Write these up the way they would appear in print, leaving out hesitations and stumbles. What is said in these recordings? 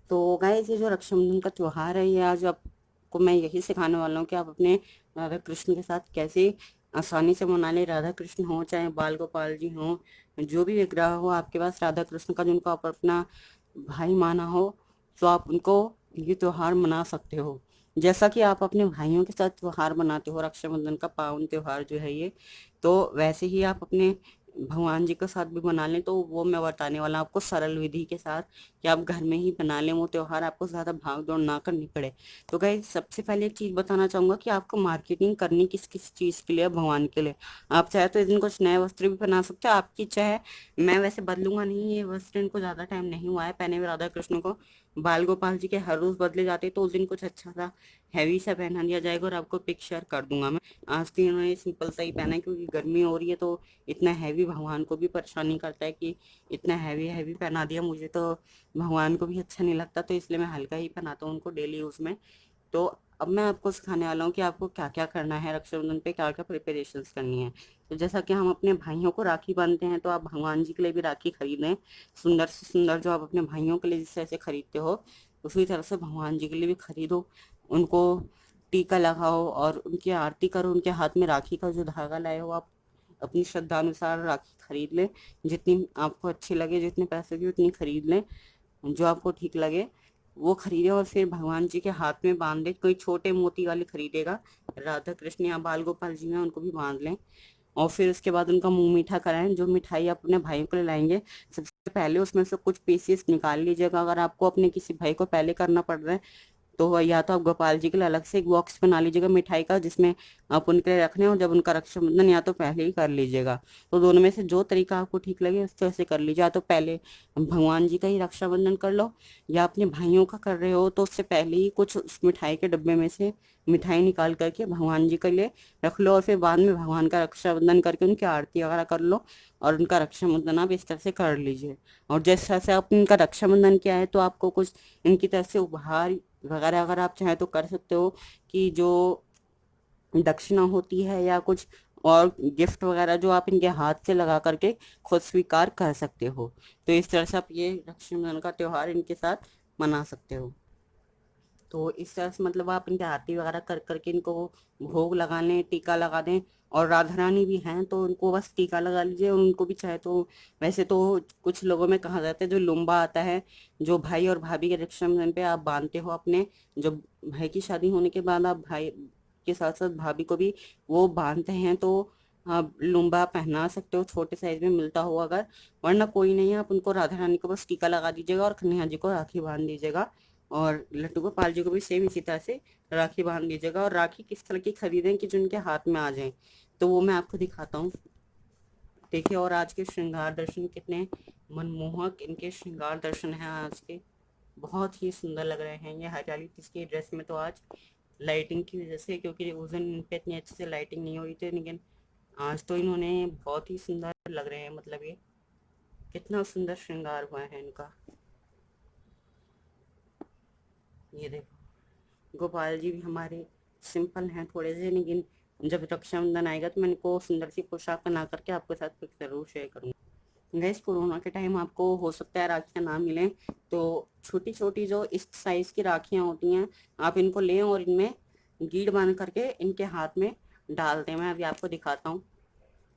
तो गाइस, ये जो रक्षाबंधन का त्योहार है, ये आज आपको मैं यही सिखाने वाला हूँ कि आप अपने राधा कृष्ण के साथ कैसे आसानी से मना ले। राधा कृष्ण हो चाहे बाल गोपाल जी हो, जो भी विग्रह हो आपके पास राधा कृष्ण का, जिनको आप अपना भाई माना हो, तो आप उनको ये त्योहार मना सकते हो। जैसा कि आप अपने भाइयों के साथ त्योहार मनाते हो, रक्षाबंधन का पावन त्योहार जो है ये, तो वैसे ही आप अपने भगवान जी के साथ भी मना लें। तो वो मैं बताने वाला हूं आपको सरल विधि के साथ कि आप घर में ही बना लें वो त्योहार, आपको ज्यादा भाग दौड़ ना करनी पड़े। तो गाइस, सबसे पहले एक चीज बताना चाहूंगा कि आपको मार्केटिंग करनी किस किस चीज के लिए है, भगवान के लिए। आप चाहे तो इस दिन कुछ नए वस्त्र भी पहना सकते हो, आपकी इच्छा है। मैं वैसे बदलूंगा नहीं, ये वस्त्र इनको ज्यादा टाइम नहीं हुआ है पहने हुए राधा कृष्ण को। बाल गोपाल जी के हर रोज बदले जाते, तो उस दिन कुछ अच्छा सा हैवी सा पहना दिया जाएगा और आपको पिक शेयर कर दूंगा मैं। आज तो इन्होंने सिंपल सा ही पहना है, क्योंकि गर्मी हो रही है, तो इतना हैवी भगवान को भी परेशानी करता है कि इतना हैवी हैवी पहना दिया। मुझे तो भगवान को भी अच्छा नहीं लगता, तो इसलिए मैं हल्का ही पहनाता हूँ उनको डेली यूज में। तो अब मैं आपको सिखाने वाला हूँ कि आपको क्या क्या करना है रक्षाबंधन पे, क्या क्या प्रिपरेशंस करनी है। तो जैसा कि हम अपने भाइयों को राखी बांधते हैं, तो आप भगवान जी के लिए भी राखी खरीदें, सुंदर से सुंदर, जो आप अपने भाइयों के लिए जिस तरह से खरीदते हो उसी तरह से भगवान जी के लिए भी खरीदो। उनको टीका लगाओ और उनकी आरती करो। उनके हाथ में राखी का जो धागा लाए हो आप अपनी श्रद्धा अनुसार राखी खरीद लें, जितनी आपको अच्छी लगे, जितने पैसे की उतनी खरीद लें, जो आपको ठीक लगे वो खरीदे और फिर भगवान जी के हाथ में बांध दे। कोई छोटे मोती वाले खरीदेगा, राधा कृष्ण या बाल गोपाल जी में उनको भी बांध लें। और फिर उसके बाद उनका मुंह मीठा कराएं। जो मिठाई आप अपने भाइयों को लाएंगे, सबसे पहले उसमें से कुछ पीसेस निकाल लीजिएगा। अगर आपको अपने किसी भाई को पहले करना पड़ रहा है, तो या तो आप गोपाल जी के लिए अलग से एक बॉक्स बना लीजिएगा मिठाई का, जिसमें आप उनके लिए रखने, और जब उनका रक्षाबंधन या तो पहले ही कर लीजिएगा। तो दोनों में से जो तरीका आपको ठीक लगे उस तरह से कर लीजिए। या तो पहले भगवान जी का ही रक्षाबंधन कर लो, या अपने भाइयों का कर रहे हो तो उससे पहले ही कुछ उस मिठाई के डब्बे में से मिठाई निकाल करके भगवान जी के लिए रख लो, और फिर बाद में भगवान का रक्षाबंधन करके उनकी आरती वगैरह कर लो, और उनका रक्षाबंधन आप इस तरह से कर लीजिए। और जिस तरह से आपने इनका रक्षाबंधन किया है, तो आपको कुछ इनकी तरफ से उपहार वगैरह अगर आप चाहें तो कर सकते हो, कि जो दक्षिणा होती है या कुछ और गिफ्ट वगैरह जो आप इनके हाथ से लगा करके खुद स्वीकार कर सकते हो। तो इस तरह से आप ये रक्षाबंधन का त्योहार इनके साथ मना सकते हो। तो इस तरह से मतलब आप इनकी आरती वगैरह कर करके इनको भोग लगा लें, टीका लगा दें। और राधा रानी भी हैं तो उनको बस टीका लगा लीजिए। उनको भी चाहे तो, वैसे तो कुछ लोगों में कहा जाता है जो लुम्बा आता है, जो भाई और भाभी के रक्षाबंधन पे आप बांधते हो अपने, जो भाई की शादी होने के बाद आप भाई के साथ साथ भाभी को भी वो बांधते हैं, तो आप लुम्बा पहना सकते हो, छोटे साइज में मिलता हो अगर। वरना कोई नहीं है, आप उनको राधा रानी को बस टीका लगा दीजिएगा और कन्हैया जी को राखी बांध दीजिएगा। और लड्डू गोपाल जी को भी सेम इसी तरह से राखी बांध दीजिएगा। और राखी किस तरह की खरीदें कि जो उनके हाथ में आ जाए, तो वो मैं आपको दिखाता हूँ। देखिए, और आज के श्रृंगार दर्शन कितने मनमोहक इनके श्रृंगार दर्शन हैं आज के, बहुत ही सुंदर लग रहे हैं। ये हरियाली इसकी ड्रेस में तो आज लाइटिंग की वजह से, क्योंकि उस दिन इन पे इतनी अच्छे से लाइटिंग नहीं हुई थी, लेकिन आज तो इन्होंने बहुत ही सुंदर लग रहे हैं। मतलब ये कितना सुंदर श्रृंगार हुआ है इनका। ये देखो, गोपाल जी भी हमारे सिंपल हैं थोड़े से, लेकिन जब रक्षाबंधन आएगा तो मैं इनको सुंदर सी पोशाक बना करके आपके साथ पिक जरूर शेयर करूंगा। गैस, कोरोना के टाइम आपको हो सकता है राखियां ना मिलें, तो छोटी छोटी जो इस साइज की राखियां होती हैं, आप इनको लें और इनमें गीड बांध करके इनके हाथ में डाल दें। मैं अभी आपको दिखाता हूँ।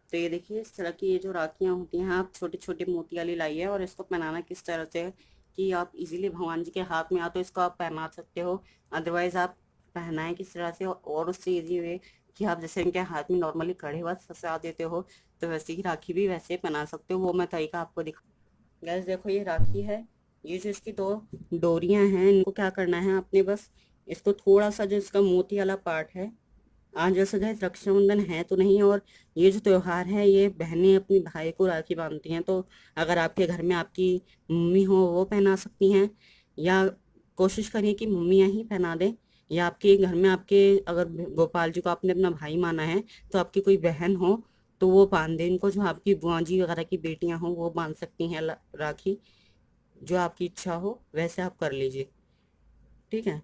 तो ये देखिए, इस तरह की ये जो राखियां होती हैं, आप छोटे छोटे मोती वाली लाइए, और इसको पहनाना किस तरह से है कि आप इजीली भगवान जी के हाथ में, या तो इसको आप पहना सकते हो, अदरवाइज आप पहनाएं किस तरह से, और उससे इजी वे कि आप जैसे इनके हाथ में नॉर्मली कड़े वस्त्र फंसा देते हो, तो वैसे ही राखी भी वैसे पहना सकते हो। वो मैं तरीका आपको दिखा। गैस देखो, ये राखी है। ये जो इसकी दो डोरियां हैं, इनको क्या करना है आपने, बस इसको थोड़ा सा जो इसका मोती वाला पार्ट है, आज जैसे गाइस रक्षाबंधन है तो नहीं, और ये जो त्योहार है ये बहनें अपनी भाई को राखी बांधती हैं, तो अगर आपके घर में आपकी मम्मी हो वो पहना सकती हैं, या कोशिश करिए कि मम्मियाँ ही पहना दें। या आपके घर में आपके, अगर गोपाल जी को आपने अपना भाई माना है, तो आपकी कोई बहन हो तो वो बांध दे इनको। जो आपकी बुआ जी वगैरह की बेटियां हो वो बांध सकती हैं राखी। जो आपकी इच्छा हो वैसे आप कर लीजिए, ठीक है।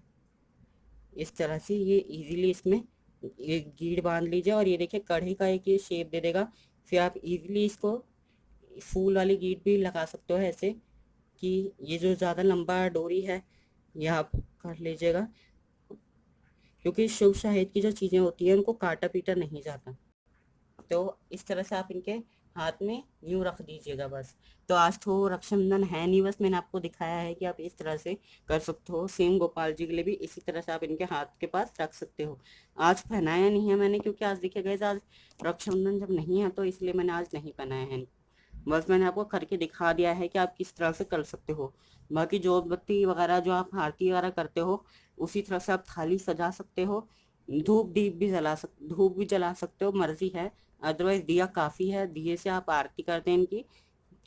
इस तरह से ये इजीली इसमें ये गीड बांध लीजिए, और ये देखिए कढ़ी का एक ये शेप दे देगा। फिर आप इजीली इसको फूल वाली गीड भी लगा सकते हो ऐसे, कि ये जो ज़्यादा लंबा डोरी है ये आप काट लीजिएगा, क्योंकि शिव शाहिद की जो चीज़ें होती हैं उनको काटा पीटा नहीं जाता। तो इस तरह से आप इनके हाथ में यूं रख दीजिएगा बस। तो आज तो रक्षाबंधन है नहीं, बस मैंने आपको दिखाया है कि आप इस तरह से कर सकते हो। सेम गोपाल जी के लिए भी इसी तरह से आप इनके हाथ के पास रख सकते हो। आज पहनाया नहीं है मैंने, क्योंकि आज देखिए गए आज रक्षाबंधन जब नहीं है तो इसलिए मैंने आज नहीं पहनाया है। बस मैंने आपको करके दिखा दिया है कि आप किस तरह से कर सकते हो। बाकी जो बत्ती वगैरह जो आप आरती वगैरह करते हो उसी तरह से आप थाली सजा सकते हो। धूप भी जला सकते हो, मर्जी है। अदरवाइज दिया काफी है, दिए से आप आरती करते हैं इनकी।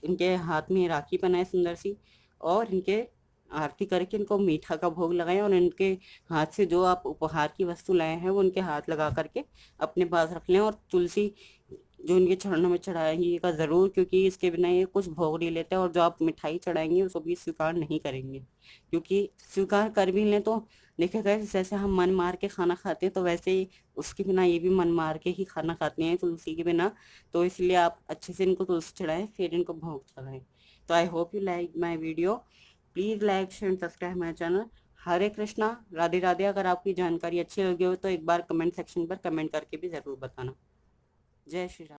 इनके हाथ में राखी पहनाए सुंदर सी, और इनके आरती करके इनको मीठा का भोग लगाएं, और इनके हाथ से जो आप उपहार की वस्तु लाए हैं वो उनके हाथ लगा करके अपने पास रख लें। और तुलसी जो इनके चरणों में चढ़ाइएगा जरूर, क्योंकि इसके बिना ये कुछ भोग नहीं लेते, और जो आप मिठाई चढ़ाएंगे उसको भी स्वीकार नहीं करेंगे। क्योंकि स्वीकार कर भी लें तो देखा गया जैसे हम मन मार के खाना खाते हैं, तो वैसे ही उसके बिना ये भी मन मार के ही खाना खाते हैं तुलसी के बिना। तो इसलिए आप अच्छे से इनको तुलसी चढ़ाएं, फिर इनको भोग चढ़ाएं। तो I hope you like my video. Please like share subscribe my channel. Hare Krishna, Radhe Radhe. अगर आपकी जानकारी अच्छी लगी हो तो एक बार कमेंट सेक्शन पर कमेंट करके भी जरूर बताना। जय श्री राम।